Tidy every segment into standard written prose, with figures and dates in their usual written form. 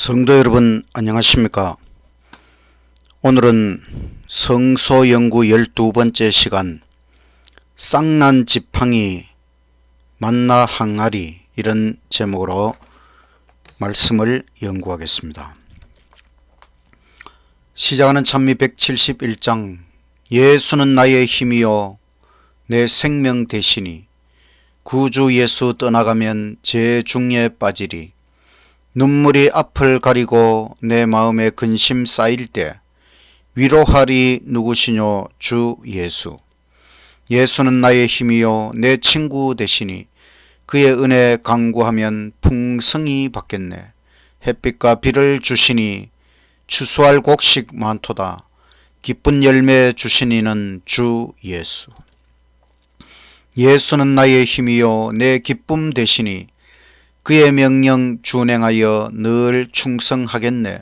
성도 여러분 안녕하십니까? 오늘은 성소연구 12번째 시간 쌍난 지팡이 만나 항아리 이런 제목으로 말씀을 연구하겠습니다. 시작하는 찬미 171장 예수는 나의 힘이요 내 생명 되시니 구주 예수 떠나가면 제 중에 빠지리. 눈물이 앞을 가리고 내 마음에 근심 쌓일 때 위로하리 누구시뇨 주 예수. 예수는 나의 힘이요 내 친구 되시니 그의 은혜 강구하면 풍성히 받겠네. 햇빛과 비를 주시니 추수할 곡식 많도다. 기쁜 열매 주시니는 주 예수. 예수는 나의 힘이요 내 기쁨 되시니 그의 명령 준행하여 늘 충성하겠네.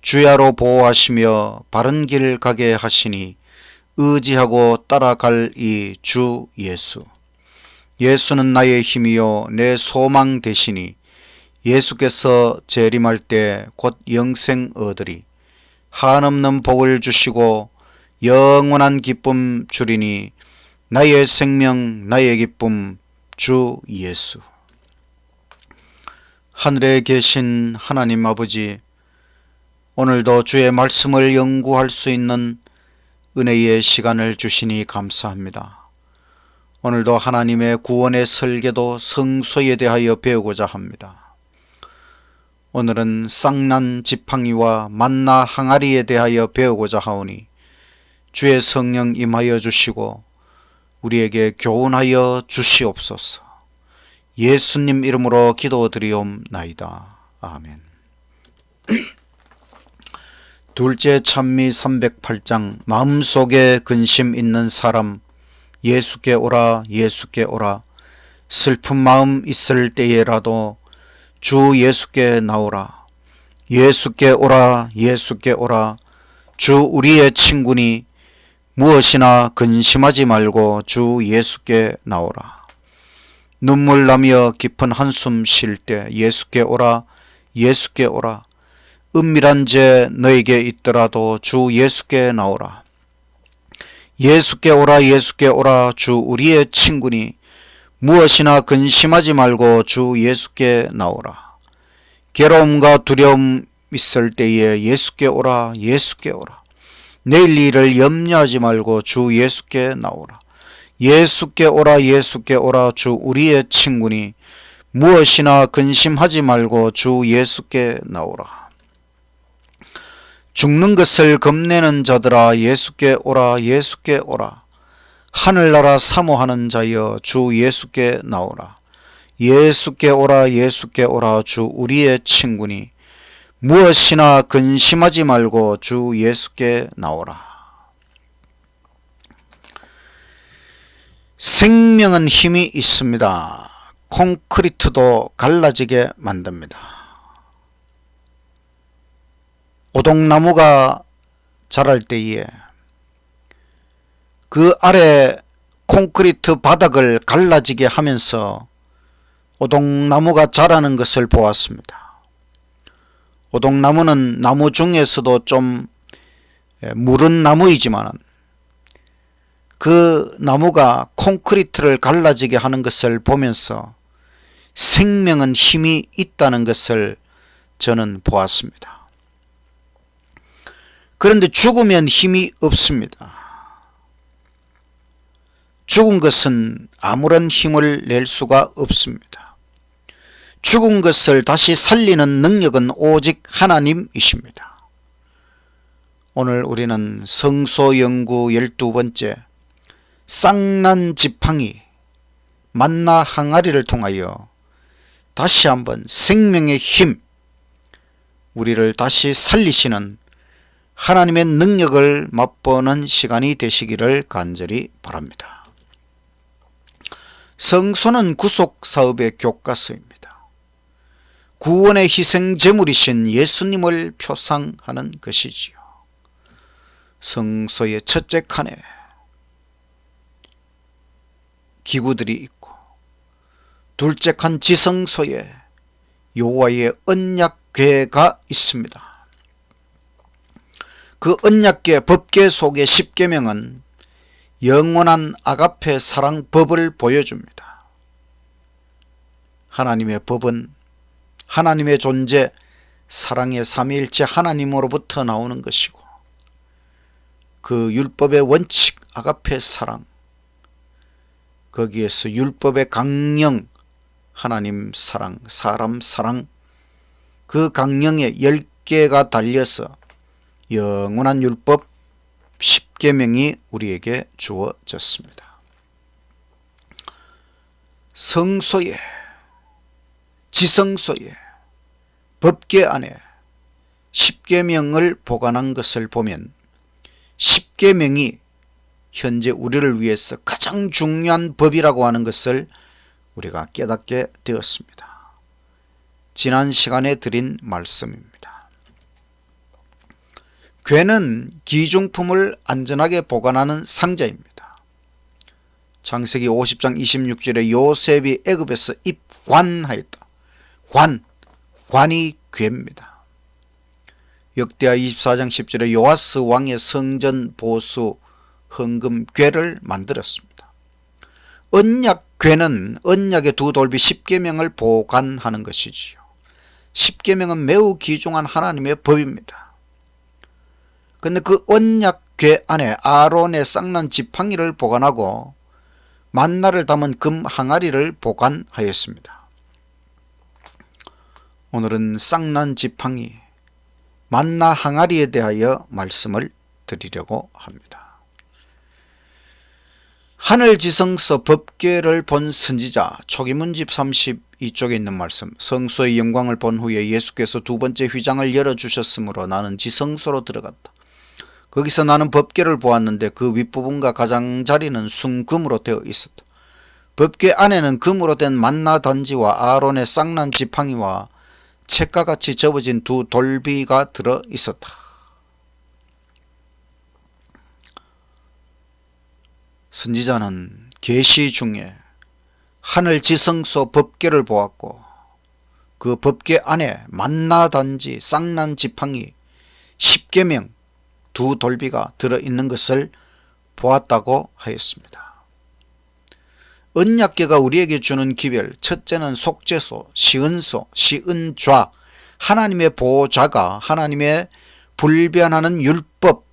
주야로 보호하시며 바른 길 가게 하시니 의지하고 따라갈 이 주 예수. 예수는 나의 힘이요 내 소망 되시니 예수께서 재림할 때 곧 영생 얻으리. 한없는 복을 주시고 영원한 기쁨 주리니 나의 생명 나의 기쁨 주 예수. 하늘에 계신 하나님 아버지, 오늘도 주의 말씀을 연구할 수 있는 은혜의 시간을 주시니 감사합니다. 오늘도 하나님의 구원의 설계도 성소에 대하여 배우고자 합니다. 오늘은 쌍난 지팡이와 만나 항아리에 대하여 배우고자 하오니 주의 성령 임하여 주시고 우리에게 교훈하여 주시옵소서. 예수님 이름으로 기도드리옵나이다. 아멘. 둘째 찬미 308장 마음속에 근심 있는 사람 예수께 오라 예수께 오라. 슬픈 마음 있을 때에라도 주 예수께 나오라. 예수께 오라 예수께 오라. 주 우리의 친구니 무엇이나 근심하지 말고 주 예수께 나오라. 눈물 나며 깊은 한숨 쉴 때 예수께 오라 예수께 오라. 은밀한 죄 너에게 있더라도 주 예수께 나오라. 예수께 오라 예수께 오라. 주 우리의 친구니 무엇이나 근심하지 말고 주 예수께 나오라. 괴로움과 두려움 있을 때에 예수께 오라 예수께 오라. 내일 일을 염려하지 말고 주 예수께 나오라. 예수께 오라 예수께 오라. 주 우리의 친구니 무엇이나 근심하지 말고 주 예수께 나오라. 죽는 것을 겁내는 자들아 예수께 오라 예수께 오라. 하늘나라 사모하는 자여 주 예수께 나오라. 예수께 오라 예수께 오라. 주 우리의 친구니 무엇이나 근심하지 말고 주 예수께 나오라. 생명은 힘이 있습니다. 콘크리트도 갈라지게 만듭니다. 오동나무가 자랄 때에 그 아래 콘크리트 바닥을 갈라지게 하면서 오동나무가 자라는 것을 보았습니다. 오동나무는 나무 중에서도 좀 무른 나무이지만 그 나무가 콘크리트를 갈라지게 하는 것을 보면서 생명은 힘이 있다는 것을 저는 보았습니다. 그런데 죽으면 힘이 없습니다. 죽은 것은 아무런 힘을 낼 수가 없습니다. 죽은 것을 다시 살리는 능력은 오직 하나님이십니다. 오늘 우리는 성소연구 12번째 쌍난 지팡이 만나 항아리를 통하여 다시 한번 생명의 힘, 우리를 다시 살리시는 하나님의 능력을 맛보는 시간이 되시기를 간절히 바랍니다. 성소는 구속사업의 교과서입니다. 구원의 희생 제물이신 예수님을 표상하는 것이지요. 성소의 첫째 칸에 기구들이 있고 둘째 칸 지성소에 여호와의 언약 언약궤가 있습니다. 그 언약궤 법궤 속의 십계명은 영원한 아가페 사랑 법을 보여줍니다. 하나님의 법은 하나님의 존재, 사랑의 삼위일체 하나님으로부터 나오는 것이고, 그 율법의 원칙 아가페 사랑, 거기에서 율법의 강령 하나님 사랑, 사람 사랑, 그 강령에 10개가 달려서 영원한 율법 십계명이 우리에게 주어졌습니다. 성소에, 지성소에, 법궤 안에 십계명을 보관한 것을 보면 십계명이 현재 우리를 위해서 가장 중요한 법이라고 하는 것을 우리가 깨닫게 되었습니다. 지난 시간에 드린 말씀입니다. 궤는 기중품을 안전하게 보관하는 상자입니다. 창세기 50장 26절에 요셉이 애굽에서 입관하였다. 관이 궤입니다. 역대하 24장 10절에 요아스 왕의 성전 보수 헌금 궤를 만들었습니다. 언약궤는 언약의 두 돌비 십계명을 보관하는 것이지요. 십계명은 매우 귀중한 하나님의 법입니다. 그런데 그 언약궤 안에 아론의 쌍난 지팡이를 보관하고 만나를 담은 금 항아리를 보관하였습니다. 오늘은 쌍난 지팡이, 만나 항아리에 대하여 말씀을 드리려고 합니다. 하늘지성서 법궤를 본 선지자, 초기문집 32쪽에 있는 말씀, 성소의 영광을 본 후에 예수께서 두 번째 휘장을 열어주셨으므로 나는 지성소로 들어갔다. 거기서 나는 법궤를 보았는데 그 윗부분과 가장자리는 순금으로 되어 있었다. 법궤 안에는 금으로 된 만나 단지와 아론의 쌍난 지팡이와 책과 같이 접어진 두 돌비가 들어 있었다. 선지자는 계시 중에 하늘 지성소 법궤를 보았고 그 법궤 안에 만나 단지, 쌍난 지팡이, 십계명 두 돌비가 들어있는 것을 보았다고 하였습니다. 언약궤가 우리에게 주는 기별, 첫째는 속죄소, 시은소, 시은좌, 하나님의 보좌가 하나님의 불변하는 율법,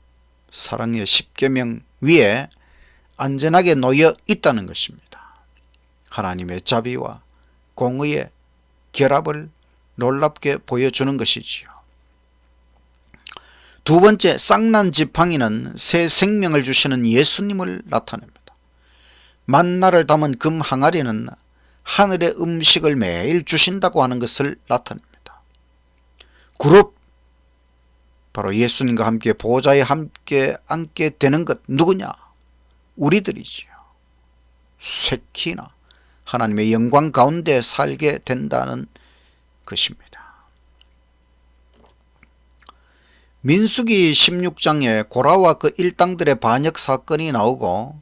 사랑의 십계명 위에 안전하게 놓여 있다는 것입니다. 하나님의 자비와 공의의 결합을 놀랍게 보여주는 것이지요. 두 번째, 쌍난 지팡이는 새 생명을 주시는 예수님을 나타냅니다. 만나를 담은 금 항아리는 하늘의 음식을 매일 주신다고 하는 것을 나타냅니다. 그룹, 바로 예수님과 함께 보좌에 함께 앉게 되는 것 누구냐? 우리들이지요. 쇠키나 하나님의 영광 가운데 살게 된다는 것입니다. 민수기 16장에 고라와 그 일당들의 반역 사건이 나오고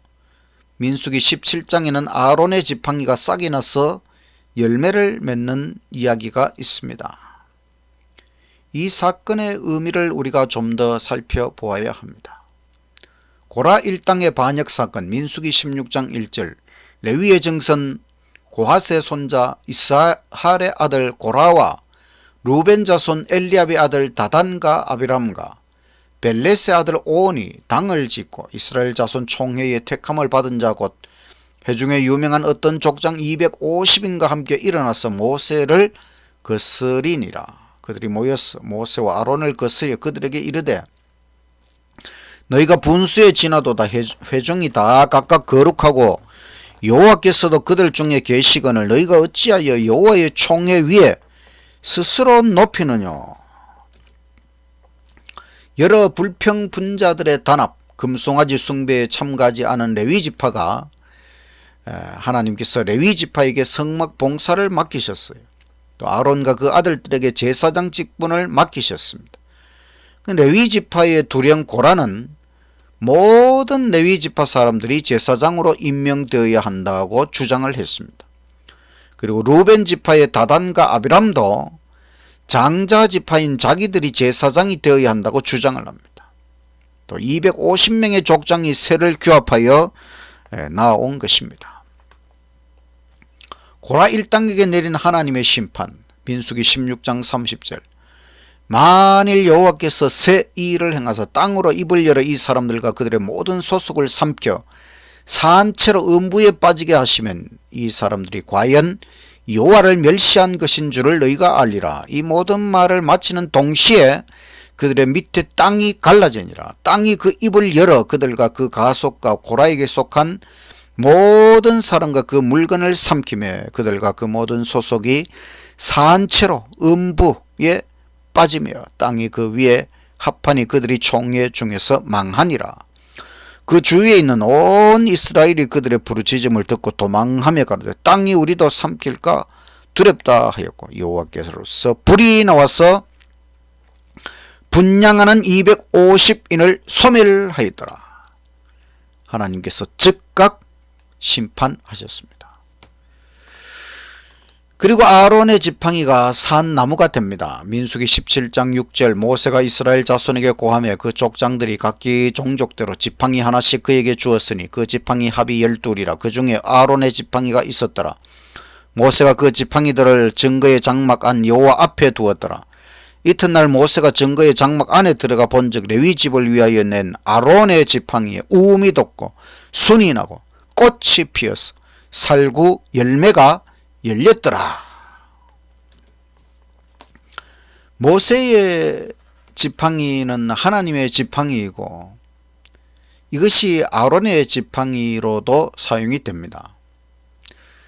민수기 17장에는 아론의 지팡이가 싹이 나서 열매를 맺는 이야기가 있습니다. 이 사건의 의미를 우리가 좀 더 살펴보아야 합니다. 고라 일당의 반역 사건, 민수기 16장 1절, 레위의 정선 고핫의 손자 이스할의 아들 고라와 루벤 자손 엘리압의 아들 다단과 아비람과 벨렛의 아들 오온이 당을 짓고 이스라엘 자손 총회의 택함을 받은 자 곧 회중에 유명한 어떤 족장 250인과 함께 일어나서 모세를 거스리니라. 그들이 모여서 모세와 아론을 거스려 그들에게 이르되 너희가 분수에 지나도다 회중이 다 각각 거룩하고 여호와께서도 그들 중에 계시거늘 너희가 어찌하여 여호와의 총회 위에 스스로 높이느냐. 여러 불평분자들의 단합, 금송아지 숭배에 참가하지 않은 레위지파가 하나님께서 레위지파에게 성막 봉사를 맡기셨어요. 또 아론과 그 아들들에게 제사장 직분을 맡기셨습니다. 레위지파의 두령 고라는 모든 레위지파 사람들이 제사장으로 임명되어야 한다고 주장을 했습니다. 그리고 루벤 지파의 다단과 아비람도 장자지파인 자기들이 제사장이 되어야 한다고 주장을 합니다. 또 250명의 족장이 세를 규합하여 나온 것입니다. 고라 1당에게 내린 하나님의 심판, 민수기 16장 30절. 만일 여호와께서 새 일을 행하사 땅으로 입을 열어 이 사람들과 그들의 모든 소속을 삼켜 산채로 음부에 빠지게 하시면 이 사람들이 과연 여호와를 멸시한 것인 줄을 너희가 알리라. 이 모든 말을 마치는 동시에 그들의 밑에 땅이 갈라지니라. 땅이 그 입을 열어 그들과 그 가속과 고라에게 속한 모든 사람과 그 물건을 삼키며 그들과 그 모든 소속이 산채로 음부에 빠지며 땅이 그 위에 합하니 그들이 총회 중에서 망하니라. 그 주위에 있는 온 이스라엘이 그들의 부르짖음을 듣고 도망하며 가로되 땅이 우리도 삼킬까 두렵다 하였고 여호와께서로서 불이 나와서 분향하는 250인을 소멸하였더라. 하나님께서 즉각 심판하셨습니다. 그리고 아론의 지팡이가 산 나무가 됩니다. 민수기 17장 6절. 모세가 이스라엘 자손에게 고하며 그 족장들이 각기 종족대로 지팡이 하나씩 그에게 주었으니 그 지팡이 합이 12이라. 그 중에 아론의 지팡이가 있었더라. 모세가 그 지팡이들을 증거의 장막 안 여호와 앞에 두었더라. 이튿날 모세가 증거의 장막 안에 들어가 본즉 레위 집을 위하여 낸 아론의 지팡이에 우음이 돋고 순이 나고 꽃이 피어서 살구 열매가 열렸더라. 모세의 지팡이는 하나님의 지팡이이고 이것이 아론의 지팡이로도 사용이 됩니다.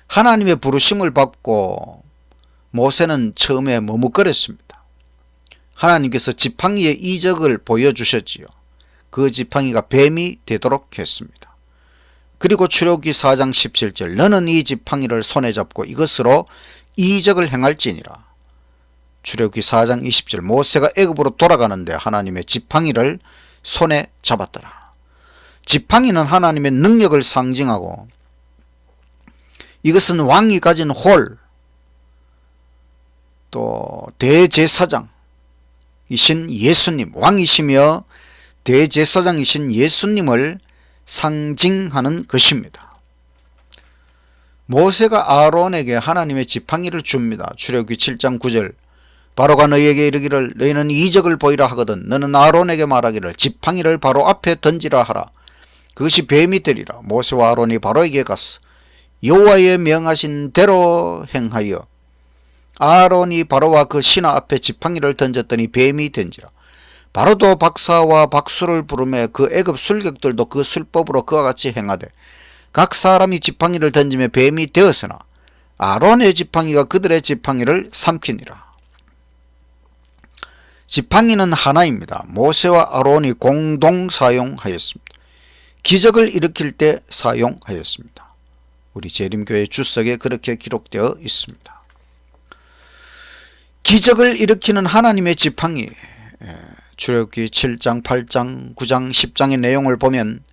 하나님의 부르심을 받고 모세는 처음에 머뭇거렸습니다. 하나님께서 지팡이의 이적을 보여주셨지요. 그 지팡이가 뱀이 되도록 했습니다. 그리고 출애굽기 4장 17절. 너는 이 지팡이를 손에 잡고 이것으로 이적을 행할지니라. 출애굽기 4장 20절. 모세가 애굽으로 돌아가는데 하나님의 지팡이를 손에 잡았더라. 지팡이는 하나님의 능력을 상징하고 이것은 왕이 가진 홀, 또 대제사장이신 예수님, 왕이시며 대제사장이신 예수님을 상징하는 것입니다. 모세가 아론에게 하나님의 지팡이를 줍니다. 출애굽기 7장 9절. 바로가 너희에게 이르기를 너희는 이적을 보이라 하거든 너는 아론에게 말하기를 지팡이를 바로 앞에 던지라 하라. 그것이 뱀이 되리라. 모세와 아론이 바로에게 갔어 여호와의 명하신 대로 행하여 아론이 바로와 그 신하 앞에 지팡이를 던졌더니 뱀이 된지라. 바로도 박사와 박수를 부르며 그 애굽 술객들도 그 술법으로 그와 같이 행하되 각 사람이 지팡이를 던지며 뱀이 되었으나 아론의 지팡이가 그들의 지팡이를 삼키니라. 지팡이는 하나입니다. 모세와 아론이 공동 사용하였습니다. 기적을 일으킬 때 사용하였습니다. 우리 재림교회 주석에 그렇게 기록되어 있습니다. 기적을 일으키는 하나님의 지팡이, 출애굽기 7장, 8장, 9장, 10장의 내용을 보면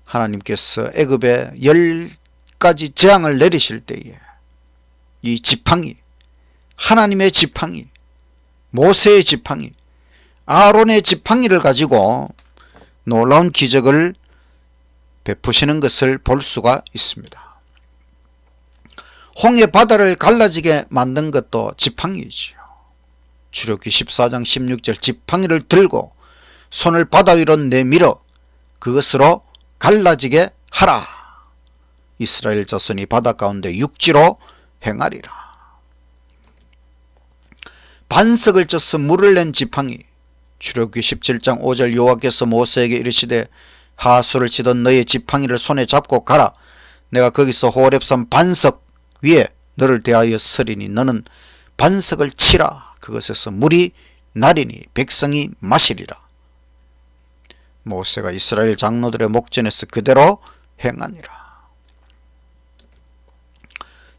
하나님께서 애굽에 10가지 재앙을 내리실 때에 이 지팡이, 하나님의 지팡이, 모세의 지팡이, 아론의 지팡이를 가지고 놀라운 기적을 베푸시는 것을 볼 수가 있습니다. 홍해 바다를 갈라지게 만든 것도 지팡이지요. 출애굽기 14장 16절. 지팡이를 들고 손을 바다 위로 내밀어 그것으로 갈라지게 하라. 이스라엘 자손이 바다 가운데 육지로 행하리라. 반석을 쪄서 물을 낸 지팡이. 출애굽기 17장 5절. 여호와께서 모세에게 이르시되 하수를 치던 너의 지팡이를 손에 잡고 가라. 내가 거기서 호렙산 반석 위에 너를 대하여 서리니 너는 반석을 치라. 그것에서 물이 나리니 백성이 마시리라. 모세가 이스라엘 장로들의 목전에서 그대로 행하니라.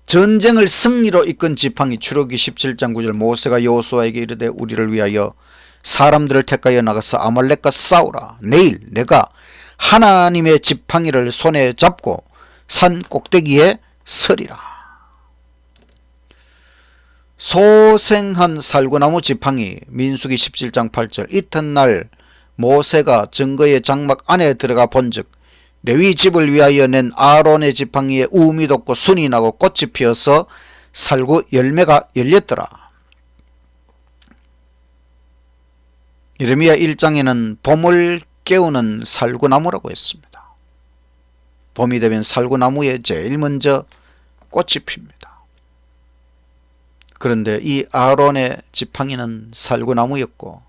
전쟁을 승리로 이끈 지팡이. 출애굽기 17장 9절. 모세가 여호수아에게 이르되 우리를 위하여 사람들을 택하여 나가서 아말렉과 싸우라. 내일 내가 하나님의 지팡이를 손에 잡고 산 꼭대기에 서리라. 소생한 살구나무 지팡이. 민수기 17장 8절. 이튿날 모세가 증거의 장막 안에 들어가 본즉 레위 집을 위하여 낸 아론의 지팡이에 우음이 돋고 순이 나고 꽃이 피어서 살구 열매가 열렸더라. 예레미야 1장에는 봄을 깨우는 살구나무라고 했습니다. 봄이 되면 살구나무에 제일 먼저 꽃이 핍니다. 그런데 이 아론의 지팡이는 살구나무였고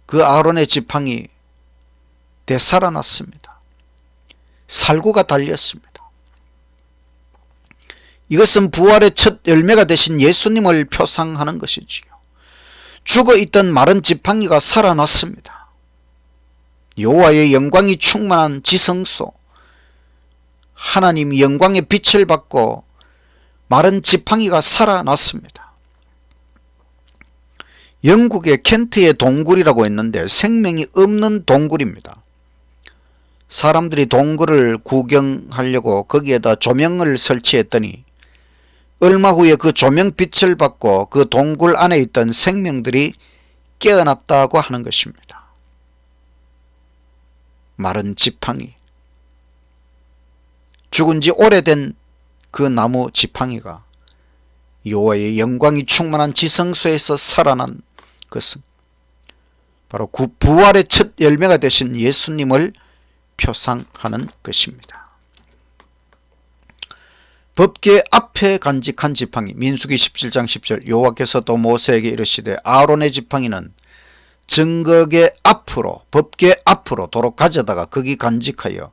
그 아론의 지팡이 되살아났습니다. 살구가 달렸습니다. 이것은 부활의 첫 열매가 되신 예수님을 표상하는 것이지요. 죽어있던 마른 지팡이가 살아났습니다. 여호와의 영광이 충만한 지성소, 하나님 영광의 빛을 받고 마른 지팡이가 살아났습니다. 영국의 켄트의 동굴이라고 했는데 생명이 없는 동굴입니다. 사람들이 동굴을 구경하려고 거기에다 조명을 설치했더니 얼마 후에 그 조명빛을 받고 그 동굴 안에 있던 생명들이 깨어났다고 하는 것입니다. 마른 지팡이, 죽은 지 오래된 그 나무 지팡이가 여호와의 영광이 충만한 지성소에서 살아난 것은 바로 그 부활의 첫 열매가 되신 예수님을 표상하는 것입니다. 법궤 앞에 간직한 지팡이. 민수기 17장 10절. 여호와께서 또 모세에게 이르시되 아론의 지팡이는 증거궤 앞으로, 법궤 앞으로 도로 가져다가 거기 간직하여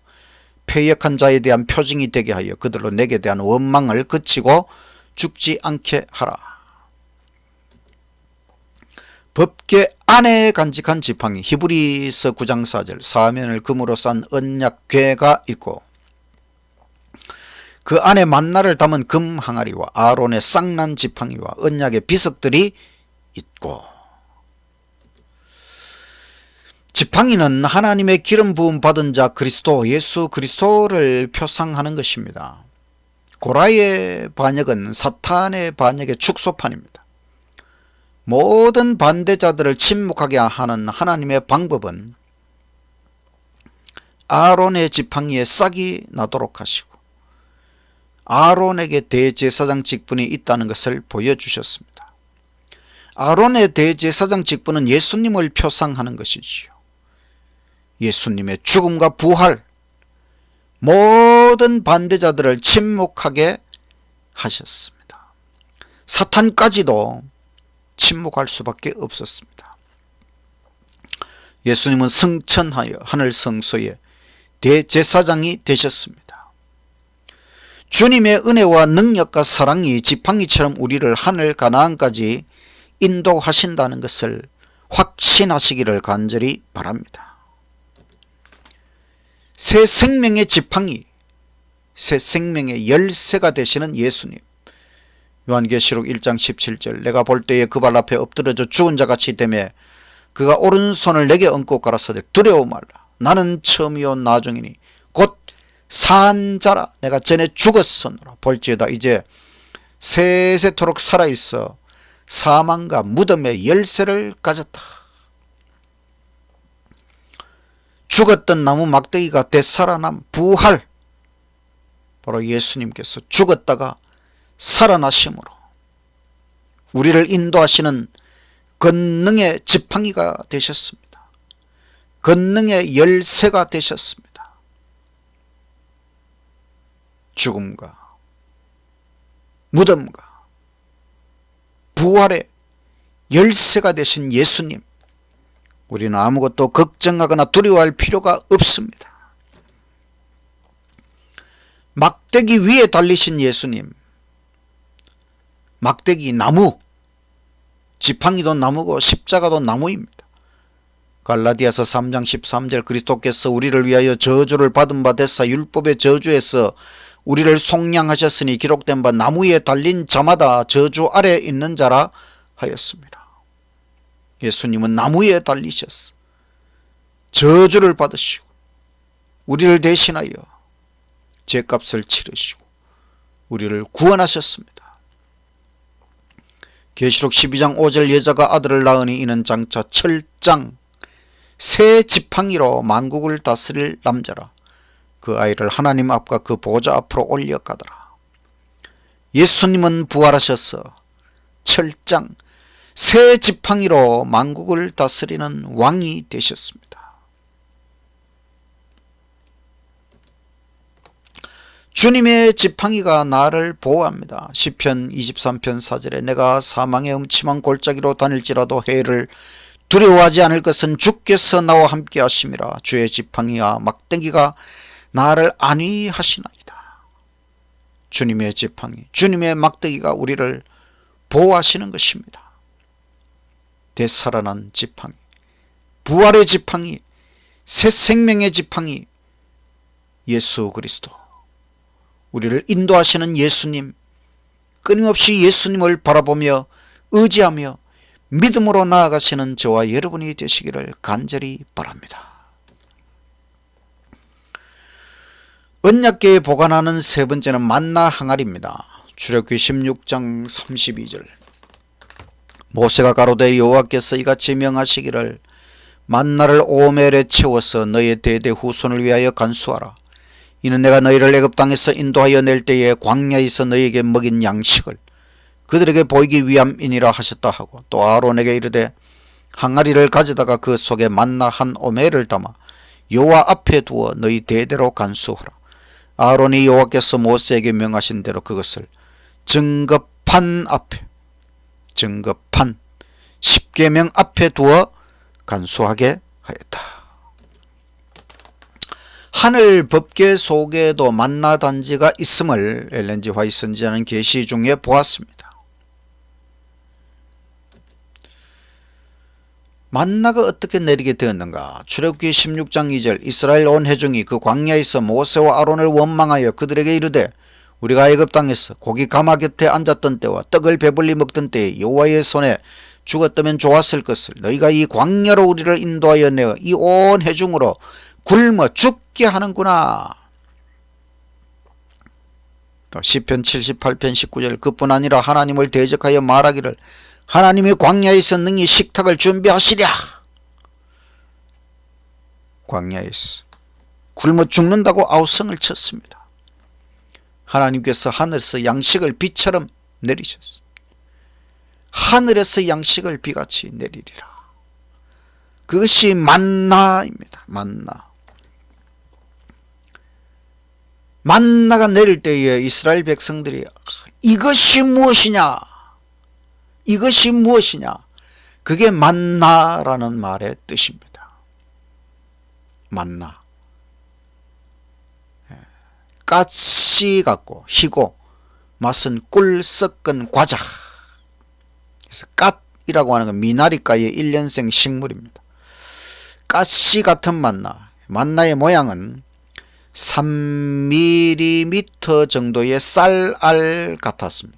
패역한 자에 대한 표징이 되게 하여 그들로 내게 대한 원망을 그치고 죽지 않게 하라. 법궤 안에 간직한 지팡이. 히브리서 9장 4절. 사면을 금으로 싼 언약궤가 있고 그 안에 만나를 담은 금 항아리와 아론의 쌍난 지팡이와 언약의 비석들이 있고, 지팡이는 하나님의 기름 부음 받은 자 그리스도, 예수 그리스도를 표상하는 것입니다. 고라의 반역은 사탄의 반역의 축소판입니다. 모든 반대자들을 침묵하게 하는 하나님의 방법은 아론의 지팡이에 싹이 나도록 하시고 아론에게 대제사장 직분이 있다는 것을 보여주셨습니다. 아론의 대제사장 직분은 예수님을 표상하는 것이지요. 예수님의 죽음과 부활, 모든 반대자들을 침묵하게 하셨습니다. 사탄까지도 침묵할 수밖에 없었습니다. 예수님은 승천하여 하늘 성소의 대제사장이 되셨습니다. 주님의 은혜와 능력과 사랑이 지팡이처럼 우리를 하늘 가나안까지 인도하신다는 것을 확신하시기를 간절히 바랍니다. 새 생명의 지팡이, 새 생명의 열쇠가 되시는 예수님. 요한계시록 1장 17절. 내가 볼 때에 그 발 앞에 엎드려져 죽은 자같이 되매 그가 오른손을 내게 얹고 가라사대 두려워 말라. 나는 처음이요 나중이니 곧 산 자라. 내가 전에 죽었으노라. 볼지어다 이제 세세토록 살아있어 사망과 무덤의 열쇠를 가졌다. 죽었던 나무 막대기가 되살아남 부활, 바로 예수님께서 죽었다가 살아나심으로 우리를 인도하시는 권능의 지팡이가 되셨습니다. 권능의 열쇠가 되셨습니다. 죽음과 무덤과 부활의 열쇠가 되신 예수님, 우리는 아무것도 걱정하거나 두려워할 필요가 없습니다. 막대기 위에 달리신 예수님, 막대기 나무, 지팡이도 나무고 십자가도 나무입니다. 갈라디아서 3장 13절. 그리스도께서 우리를 위하여 저주를 받은 바 되사 율법의 저주에서 우리를 속량하셨으니 기록된 바 나무에 달린 자마다 저주 아래 있는 자라 하였습니다. 예수님은 나무에 달리셔서 저주를 받으시고 우리를 대신하여 죄값을 치르시고 우리를 구원하셨습니다. 계시록 12장 5절 여자가 아들을 낳으니 이는 장차 철장 새 지팡이로 만국을 다스릴 남자라. 그 아이를 하나님 앞과 그 보좌 앞으로 올려가더라. 예수님은 부활하셔서 철장 새 지팡이로 만국을 다스리는 왕이 되셨습니다. 주님의 지팡이가 나를 보호합니다. 시편 23편 4절에 내가 사망의 음침한 골짜기로 다닐지라도 해를 두려워하지 않을 것은 주께서 나와 함께 하심이라. 주의 지팡이와 막대기가 나를 안위하시나이다. 주님의 지팡이, 주님의 막대기가 우리를 보호하시는 것입니다. 되살아난 지팡이, 부활의 지팡이, 새 생명의 지팡이, 예수 그리스도, 우리를 인도하시는 예수님, 끊임없이 예수님을 바라보며 의지하며 믿음으로 나아가시는 저와 여러분이 되시기를 간절히 바랍니다. 언약궤에 보관하는 세 번째는 만나 항아리입니다. 출애굽기 16장 32절 모세가 가로되 여호와께서 이같이 명하시기를 만나를 오멜에 채워서 너의 대대 후손을 위하여 간수하라. 이는 내가 너희를 애굽 땅에서 인도하여 낼 때에 광야에서 너희에게 먹인 양식을 그들에게 보이기 위함이니라 하셨다 하고, 또 아론에게 이르되 항아리를 가져다가 그 속에 만나 한 오멜을 담아 여호와 앞에 두어 너희 대대로 간수하라. 아론이 여호와께서 모세에게 명하신 대로 그것을 증거판 앞에, 증거판 십계명 앞에 두어 간수하게 하였다. 하늘 법궤 속에도 만나 단지가 있음을 엘렌 지 화이트 선지자는 계시 중에 보았습니다. 만나가 어떻게 내리게 되었는가? 출애굽기 16장 2절 이스라엘 온 회중이 그 광야에서 모세와 아론을 원망하여 그들에게 이르되 우리가 애굽 땅에서 고기 가마 곁에 앉았던 때와 떡을 배불리 먹던 때에 여호와의 손에 죽었다면 좋았을 것을 너희가 이 광야로 우리를 인도하여 내어 이 온 회중으로 굶어 죽게 하는구나. 또 시편 78편 19절 그뿐 아니라 하나님을 대적하여 말하기를 하나님이 광야에서 능히 식탁을 준비하시랴. 광야에서 굶어 죽는다고 아우성을 쳤습니다. 하나님께서 하늘에서 양식을 비처럼 내리셨습니다. 하늘에서 양식을 비같이 내리리라. 그것이 만나입니다. 만나가 내릴 때에 이스라엘 백성들이 이것이 무엇이냐? 이것이 무엇이냐? 그게 만나라는 말의 뜻입니다. 만나. 가시 같고 희고 맛은 꿀 섞은 과자. 그래서 갓이라고 하는 건 미나리과의 1년생 식물입니다. 가시 같은 만나. 만나의 모양은 3mm 정도의 쌀알 같았습니다.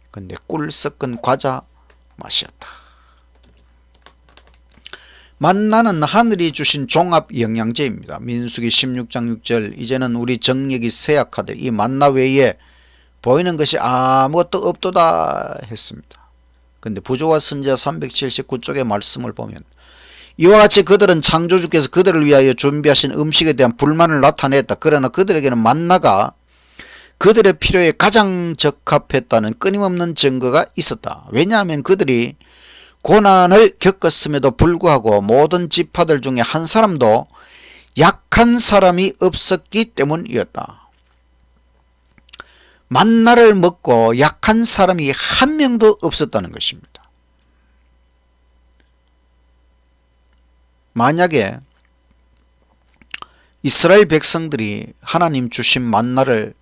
근데 꿀 섞은 과자 맛이었다. 만나는 하늘이 주신 종합 영양제입니다. 민수기 16장 6절 이제는 우리 정력이 쇠약하되 이 만나 외에 보이는 것이 아무것도 없도다 했습니다. 근데 부조와 선지자 379쪽의 말씀을 보면 이와 같이 그들은 창조주께서 그들을 위하여 준비하신 음식에 대한 불만을 나타냈다. 그러나 그들에게는 만나가 그들의 필요에 가장 적합했다는 끊임없는 증거가 있었다. 왜냐하면 그들이 고난을 겪었음에도 불구하고 모든 지파들 중에 한 사람도 약한 사람이 없었기 때문이었다. 만나를 먹고 약한 사람이 한 명도 없었다는 것입니다. 만약에 이스라엘 백성들이 하나님 주신 만나를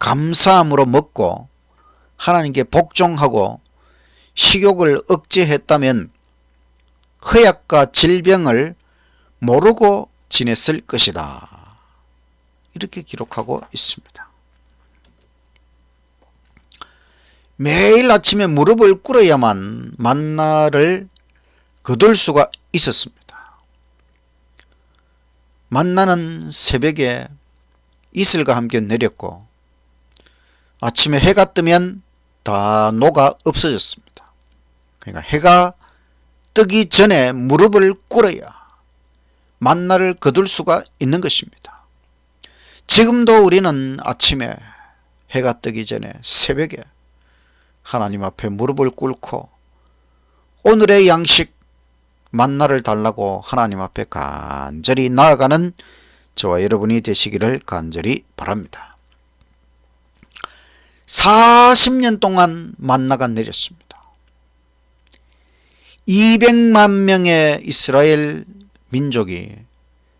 감사함으로 먹고 하나님께 복종하고 식욕을 억제했다면 허약과 질병을 모르고 지냈을 것이다. 이렇게 기록하고 있습니다. 매일 아침에 무릎을 꿇어야만 만나를 거둘 수가 있었습니다. 만나는 새벽에 이슬과 함께 내렸고 아침에 해가 뜨면 다 녹아 없어졌습니다. 그러니까 해가 뜨기 전에 무릎을 꿇어야 만나를 거둘 수가 있는 것입니다. 지금도 우리는 아침에 해가 뜨기 전에 새벽에 하나님 앞에 무릎을 꿇고 오늘의 양식 만나를 달라고 하나님 앞에 간절히 나아가는 저와 여러분이 되시기를 간절히 바랍니다. 40년 동안 만나가 내렸습니다. 200만 명의 이스라엘 민족이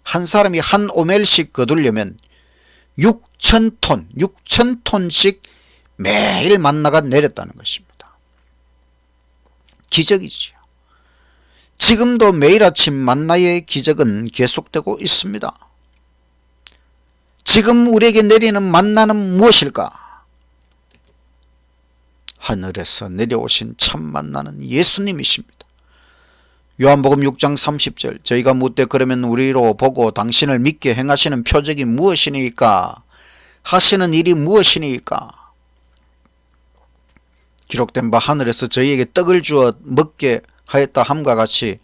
한 사람이 한 오멜씩 거두려면 6,000톤씩 매일 만나가 내렸다는 것입니다. 기적이지요. 지금도 매일 아침 만나의 기적은 계속되고 있습니다. 지금 우리에게 내리는 만나는 무엇일까? 하늘에서 내려오신 참 만나는 예수님이십니다. 요한복음 6장 30절 저희가 묻되 그러면 우리로 보고 당신을 믿게 행하시는 표적이 무엇이니까? 하시는 일이 무엇이니까? 기록된 바 하늘에서 저희에게 떡을 주어 먹게 하였다 함과 같이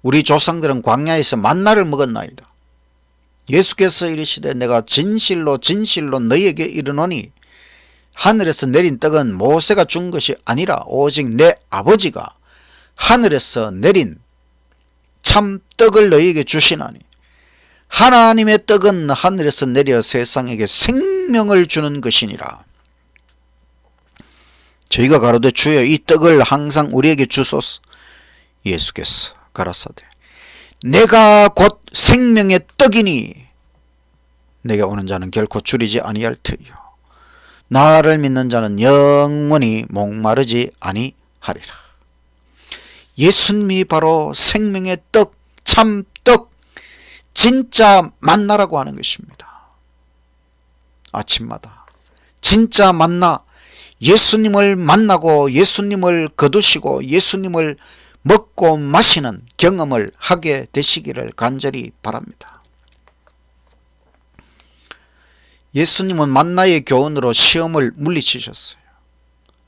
우리 조상들은 광야에서 만나를 먹었나이다. 예수께서 이르시되 내가 진실로 너희에게 이르노니 하늘에서 내린 떡은 모세가 준 것이 아니라 오직 내 아버지가 하늘에서 내린 참 떡을 너희에게 주시나니 하나님의 떡은 하늘에서 내려 세상에게 생명을 주는 것이니라. 저희가 가로되 주여 이 떡을 항상 우리에게 주소서. 예수께서 가라사대 내가 곧 생명의 떡이니 내게 오는 자는 결코 줄이지 아니할 터이요 나를 믿는 자는 영원히 목마르지 아니하리라. 예수님이 바로 생명의 떡, 참떡, 진짜 만나라고 하는 것입니다. 아침마다 진짜 만나, 예수님을 만나고 예수님을 거두시고 예수님을 먹고 마시는 경험을 하게 되시기를 간절히 바랍니다. 예수님은 만나의 교훈으로 시험을 물리치셨어요.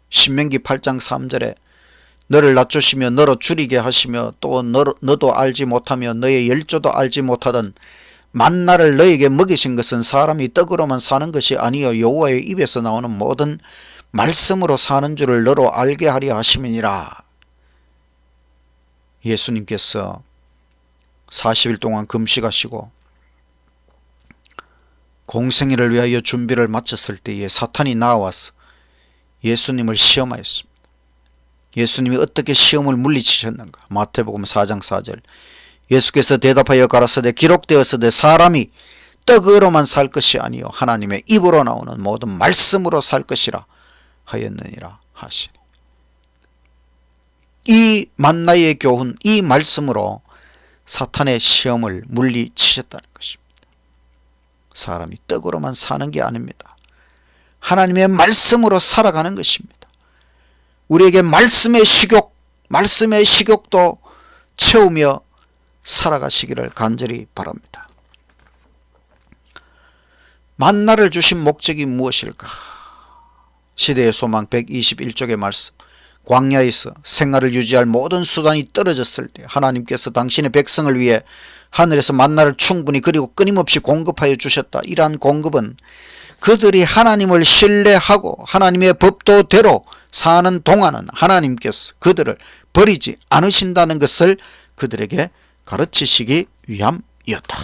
신명기 8장 3절에 너를 낮추시며 너로 줄이게 하시며 또 너도 알지 못하며 너의 열조도 알지 못하던 만나를 너에게 먹이신 것은 사람이 떡으로만 사는 것이 아니요 여호와의 입에서 나오는 모든 말씀으로 사는 줄을 너로 알게 하려 하심이니라. 예수님께서 40일 동안 금식하시고 공생애를 위하여 준비를 마쳤을 때에 사탄이 나와서 예수님을 시험하였습니다. 예수님이 어떻게 시험을 물리치셨는가? 마태복음 4장 4절 예수께서 대답하여 가라사대 기록되었으되 사람이 떡으로만 살 것이 아니요 하나님의 입으로 나오는 모든 말씀으로 살 것이라 하였느니라 하시니 이 만나의 교훈, 이 말씀으로 사탄의 시험을 물리치셨다는 것입니다. 사람이 떡으로만 사는 게 아닙니다. 하나님의 말씀으로 살아가는 것입니다. 우리에게 말씀의 식욕도 채우며 살아가시기를 간절히 바랍니다. 만나를 주신 목적이 무엇일까? 시대의 소망 121쪽의 말씀 광야에서 생활을 유지할 모든 수단이 떨어졌을 때 하나님께서 당신의 백성을 위해 하늘에서 만나를 충분히 그리고 끊임없이 공급하여 주셨다. 이러한 공급은 그들이 하나님을 신뢰하고 하나님의 법도대로 사는 동안은 하나님께서 그들을 버리지 않으신다는 것을 그들에게 가르치시기 위함이었다.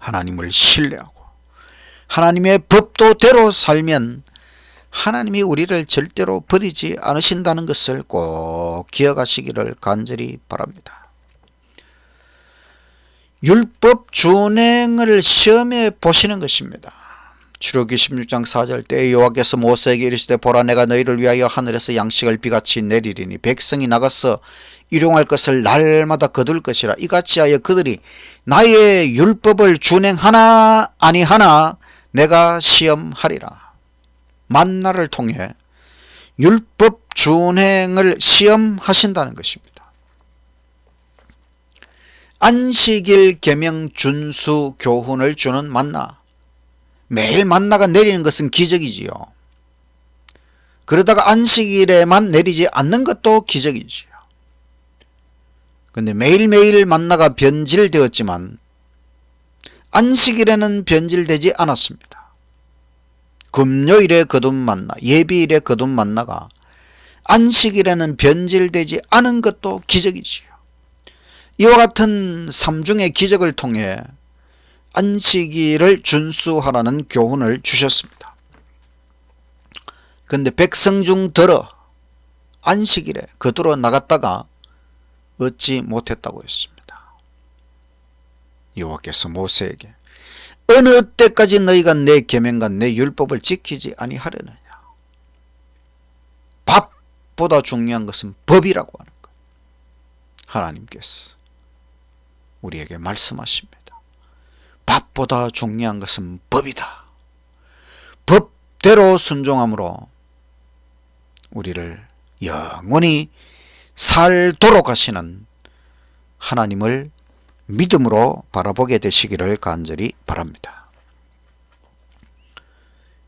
하나님을 신뢰하고 하나님의 법도대로 살면 하나님이 우리를 절대로 버리지 않으신다는 것을 꼭 기억하시기를 간절히 바랍니다. 율법 준행을 시험해 보시는 것입니다. 출애굽기 16장 4절 때 여호와께서 모세에게 이르시되 보라 내가 너희를 위하여 하늘에서 양식을 비같이 내리리니 백성이 나가서 일용할 것을 날마다 거둘 것이라. 이같이 하여 그들이 나의 율법을 준행하나 아니하나 내가 시험하리라. 만나를 통해 율법 준행을 시험하신다는 것입니다. 안식일 계명 준수 교훈을 주는 만나, 매일 만나가 내리는 것은 기적이지요. 그러다가 안식일에만 내리지 않는 것도 기적이지요. 그런데 매일매일 만나가 변질되었지만 안식일에는 변질되지 않았습니다. 금요일에 거둔 만나, 예비일에 거둔 만나가 안식일에는 변질되지 않은 것도 기적이지요. 이와 같은 삼중의 기적을 통해 안식일을 준수하라는 교훈을 주셨습니다. 그런데 백성 중 더러 안식일에 거두러 나갔다가 얻지 못했다고 했습니다. 여호와께서 모세에게 어느 때까지 너희가 내 계명과 내 율법을 지키지 아니하려느냐. 밥보다 중요한 것은 법이라고 하는 것. 하나님께서 우리에게 말씀하십니다. 밥보다 중요한 것은 법이다. 법대로 순종함으로 우리를 영원히 살도록 하시는 하나님을 믿음으로 바라보게 되시기를 간절히 바랍니다.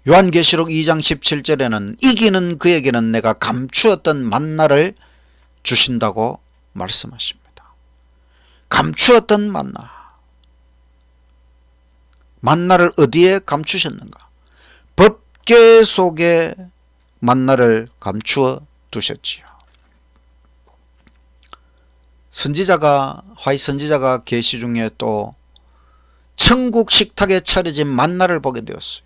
요한계시록 2장 17절에는 이기는 그에게는 내가 감추었던 만나를 주신다고 말씀하십니다. 감추었던 만나를 어디에 감추셨는가? 법궤 속에 만나를 감추어 두셨지요. 화이 선지자가 계시 중에 또 천국 식탁에 차려진 만나를 보게 되었어요.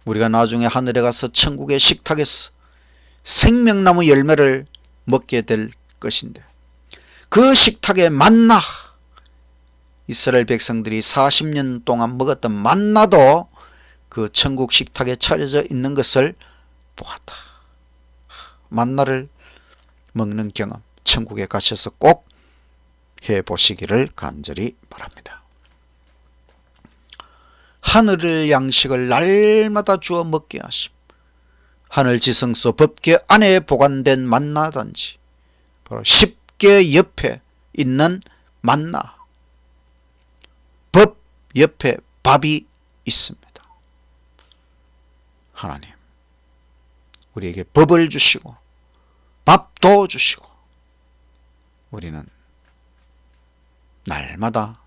우리가 나중에 하늘에 가서 천국의 식탁에서 생명나무 열매를 먹게 될 것인데 그 식탁의 만나, 이스라엘 백성들이 40년 동안 먹었던 만나도 그 천국 식탁에 차려져 있는 것을 보았다. 만나를 먹는 경험 천국에 가셔서 꼭 해보시기를 간절히 바랍니다. 하늘의 양식을 날마다 주어 먹게 하심. 하늘 지성소 법궤 안에 보관된 만나든지 바로 십계 옆에 있는 만나, 법 옆에 밥이 있습니다. 하나님 우리에게 법을 주시고 밥도 주시고 우리는 날마다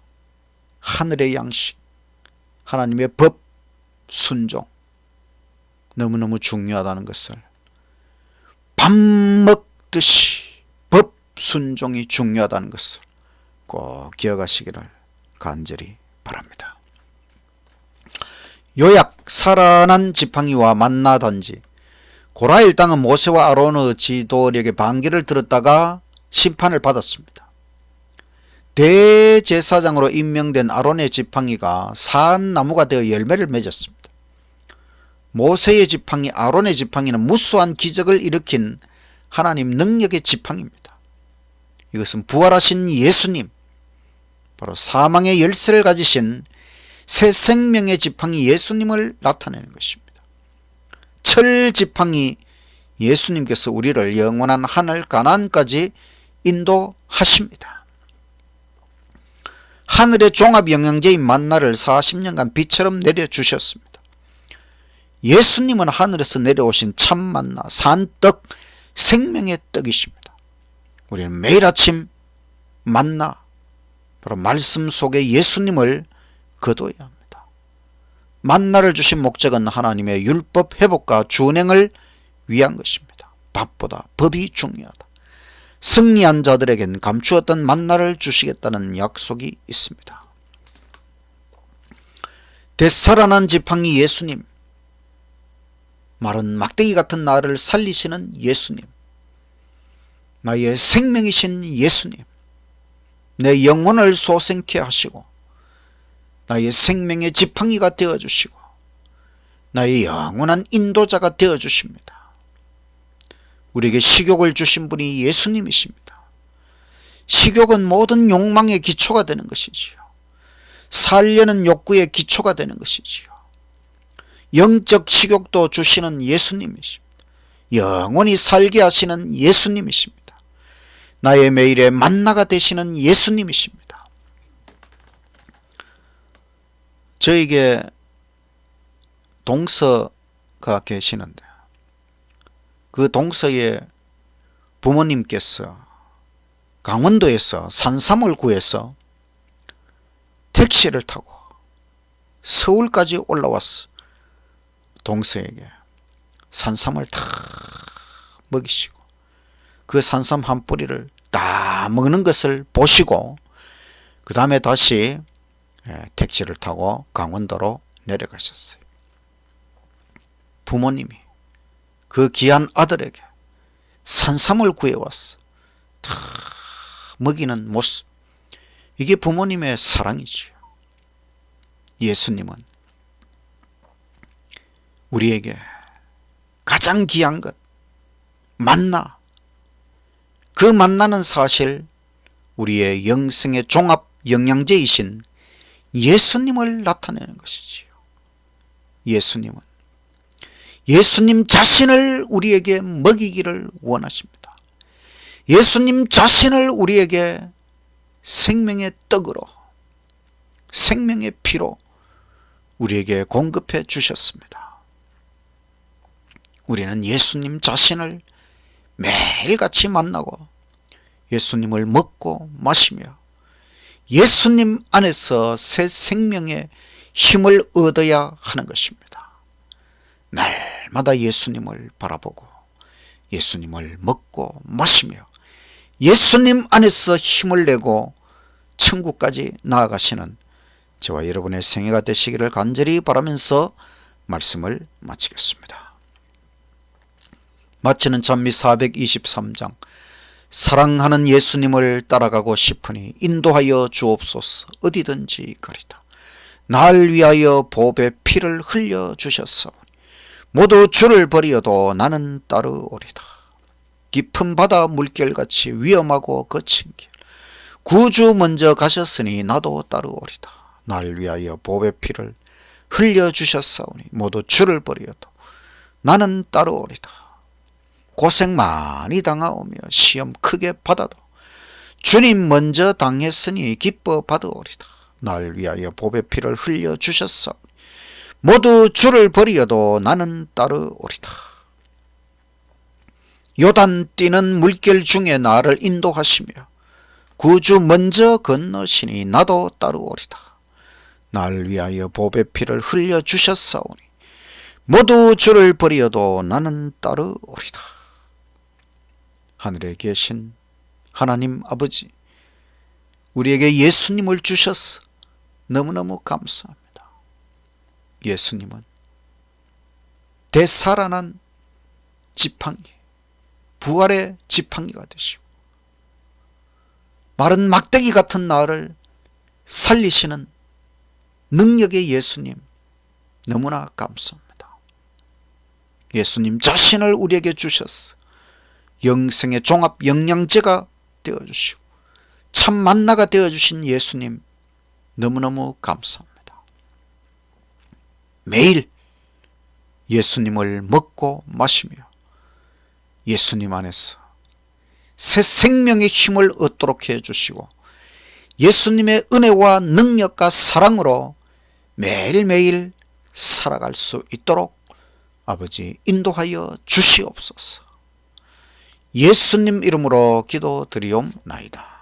하늘의 양식, 하나님의 법 순종 너무너무 중요하다는 것을, 밥 먹듯이 법 순종이 중요하다는 것을 꼭 기억하시기를 간절히 바랍니다. 요약, 살아난 지팡이와 만나든지. 고라일 땅은 모세와 아론의 지도력의 반기를 들었다가 심판을 받았습니다. 대제사장으로 임명된 아론의 지팡이가 사한나무가 되어 열매를 맺었습니다. 모세의 지팡이, 아론의 지팡이는 무수한 기적을 일으킨 하나님 능력의 지팡이입니다. 이것은 부활하신 예수님, 바로 사망의 열쇠를 가지신 새 생명의 지팡이 예수님을 나타내는 것입니다. 철 지팡이 예수님께서 우리를 영원한 하늘 가나안까지 인도하십니다. 하늘의 종합 영양제인 만나를 40년간 비처럼 내려주셨습니다. 예수님은 하늘에서 내려오신 참 만나, 산떡, 생명의 떡이십니다. 우리는 매일 아침 만나, 바로 말씀 속에 예수님을 거둬야 합니다. 만나를 주신 목적은 하나님의 율법 회복과 준행을 위한 것입니다. 밥보다 법이 중요하다. 승리한 자들에겐 감추었던 만나를 주시겠다는 약속이 있습니다. 되살아난 지팡이 예수님, 마른 막대기 같은 나를 살리시는 예수님, 나의 생명이신 예수님, 내 영혼을 소생케 하시고 나의 생명의 지팡이가 되어주시고 나의 영원한 인도자가 되어주십니다. 우리에게 식욕을 주신 분이 예수님이십니다. 식욕은 모든 욕망의 기초가 되는 것이지요. 살려는 욕구의 기초가 되는 것이지요. 영적 식욕도 주시는 예수님이십니다. 영원히 살게 하시는 예수님이십니다. 나의 매일의 만나가 되시는 예수님이십니다. 저에게 동서가 계시는데 그 동서의 부모님께서 강원도에서 산삼을 구해서 택시를 타고 서울까지 올라왔어. 동서에게 산삼을 다 먹이시고 그 산삼 한 뿌리를 다 먹는 것을 보시고 그 다음에 다시 택시를 타고 강원도로 내려가셨어요. 부모님이 그 귀한 아들에게 산삼을 구해왔어. 다 먹이는 모습, 이게 부모님의 사랑이지요. 예수님은 우리에게 가장 귀한 것, 만나, 그 만나는 사실 우리의 영생의 종합 영양제이신 예수님을 나타내는 것이지요. 예수님 자신을 우리에게 먹이기를 원하십니다. 예수님 자신을 우리에게 생명의 떡으로, 생명의 피로 우리에게 공급해 주셨습니다. 우리는 예수님 자신을 매일같이 만나고 예수님을 먹고 마시며 예수님 안에서 새 생명의 힘을 얻어야 하는 것입니다. 날마다 예수님을 바라보고 예수님을 먹고 마시며 예수님 안에서 힘을 내고 천국까지 나아가시는 저와 여러분의 생애가 되시기를 간절히 바라면서 말씀을 마치겠습니다. 마치는 찬미 423장. 사랑하는 예수님을 따라가고 싶으니 인도하여 주옵소서. 어디든지 가리다. 날 위하여 보배 피를 흘려 주셨사오니 모두 주를 버리어도 나는 따르오리다. 깊은 바다 물결같이 위험하고 거친 길 구주 먼저 가셨으니 나도 따르오리다. 날 위하여 보배 피를 흘려 주셨사오니 모두 주를 버리어도 나는 따르오리다. 고생 많이 당하오며 시험 크게 받아도 주님 먼저 당했으니 기뻐 받으오리다. 날 위하여 보배 피를 흘려 주셨사오니 모두 주를 버리어도 나는 따르오리다. 요단 뛰는 물결 중에 나를 인도하시며 구주 먼저 건너시니 나도 따르오리다. 날 위하여 보배 피를 흘려 주셨사오니 모두 주를 버리어도 나는 따르오리다. 하늘에 계신 하나님 아버지, 우리에게 예수님을 주셔서 너무너무 감사합니다. 예수님은 되살아난 지팡이, 부활의 지팡이가 되시고 마른 막대기 같은 나를 살리시는 능력의 예수님, 너무나 감사합니다. 예수님 자신을 우리에게 주셔서 영생의 종합 영양제가 되어주시고 참 만나가 되어주신 예수님, 너무너무 감사합니다. 매일 예수님을 먹고 마시며 예수님 안에서 새 생명의 힘을 얻도록 해주시고 예수님의 은혜와 능력과 사랑으로 매일매일 살아갈 수 있도록 아버지 인도하여 주시옵소서. 예수님 이름으로 기도드리옵나이다.